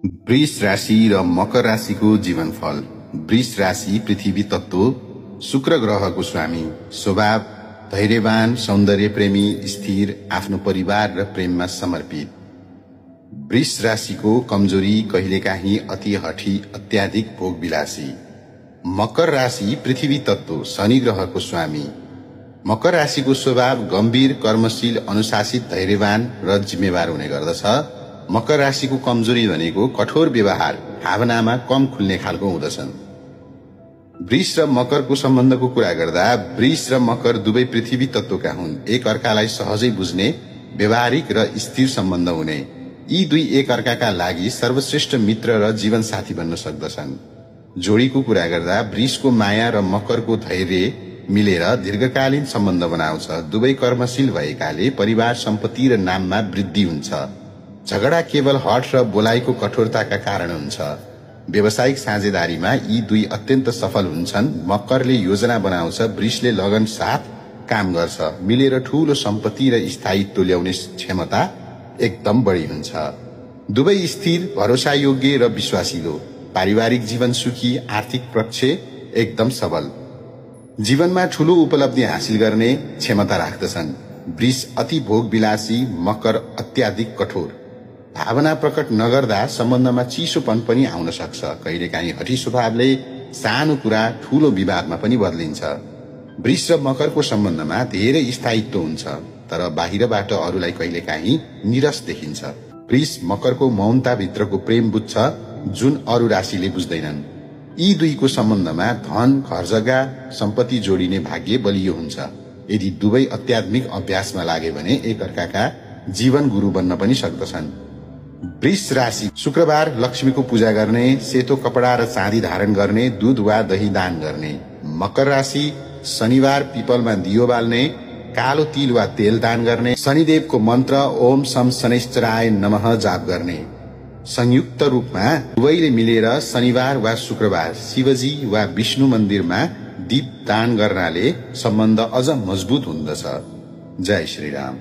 वृष राशि र मकर राशिको जीवनफल। वृष राशि पृथ्वी तत्व, शुक्र ग्रहको स्वामी, स्वभाव धैर्यवान, सौन्दर्य प्रेमी, स्थिर, आफ्नो परिवार र प्रेममा समर्पित। वृष राशिको कमजोरी कहिलेकाहीँ अति हठी, अत्याधिक भोगविलासी। मकर राशि पृथ्वी तत्व, शनि ग्रहको स्वामी। मकर राशिको स्वभाव गम्भीर, कर्मशील, अनुशासित, धैर्यवान र जिम्मेवार हुने गर्दछ। मकर राशिको कमजोरी भनेको कठोर व्यवहार, भावनामा कम खुल्ने खालको हुँदछन्। वृष र मकरको सम्बन्धको कुरा गर्दा वृष र मकर दुवै पृथ्वी तत्वका हुन्। एक अर्कालाई सहजै बुझ्ने, व्यवहारिक र स्थिर सम्बन्ध हुने। यी दुई एक अर्काका लागि सर्वश्रेष्ठ मित्र र जीवनसाथी बन्न सक्दछन्। जोडीको कुरा गर्दा वृषको माया र मकरको धैर्य मिलेर दीर्घकालीन सम्बन्ध बनाउँछ। दुवै कर्मशील भएकाले परिवार, सम्पत्ति र नाममा वृद्धि हुन्छ। झगडा केवल हठ र बोलाइको कठोरताका कारण हुन्छ। व्यावसायिक साझेदारीमा यी दुई अत्यन्त सफल हुन्छन्। मकरले योजना बनाउँछ, वृषले लगन साथ काम गर्छ। मिलेर ठूलो सम्पत्ति र स्थायित्व ल्याउने क्षमता एकदम बढी हुन्छ। दुवै स्थिर, भरोसायोग्य र विश्वासिलो। पारिवारिक जीवन सुखी, आर्थिक पक्ष एकदम सबल। जीवनमा ठूलो उपलब्धि हासिल गर्ने क्षमता राख्दछन्। वृष अति भोगविलासी, मकर अत्याधिक कठोर। भावना प्रकट नगर्दा सम्बन्धमा चिसोपन पनि आउन सक्छ। कहिलेकाहीँ हठी स्वभावले सानो कुरा ठूलो विवादमा पनि बदलिन्छ। वृष र मकरको सम्बन्धमा धेरै स्थायित्व हुन्छ, तर बाहिरबाट अरूलाई कहिलेकाहीँ निरस देखिन्छ। वृष मकरको मौनताभित्रको प्रेम बुझ्छ, जुन अरू राशिले बुझ्दैनन्। यी दुईको सम्बन्धमा धन, घरजग्गा, सम्पत्ति जोडिने भाग्य बलियो हुन्छ। यदि दुवै आध्यात्मिक अभ्यासमा लागे भने एक अर्काका जीवन गुरु बन्न पनि सक्दछन्। वृष राशि शुक्रबार लक्ष्मीको पूजा गर्ने, सेतो कपडा र चाँदी धारण गर्ने, दूध वा दही दान गर्ने। मकर राशि शनिबार पिपलमा दियो बाल्ने, कालो तिल वा तेल दान गर्ने, शनिदेवको मन्त्र ओम सम शनैश्चराय नमः जाप गर्ने। संयुक्त रूपमा दुवैले मिलेर शनिबार वा शुक्रबार शिवजी वा विष्णु मन्दिरमा दीप दान गर्नाले सम्बन्ध अझ मजबुत हुँदछ। जय श्री राम।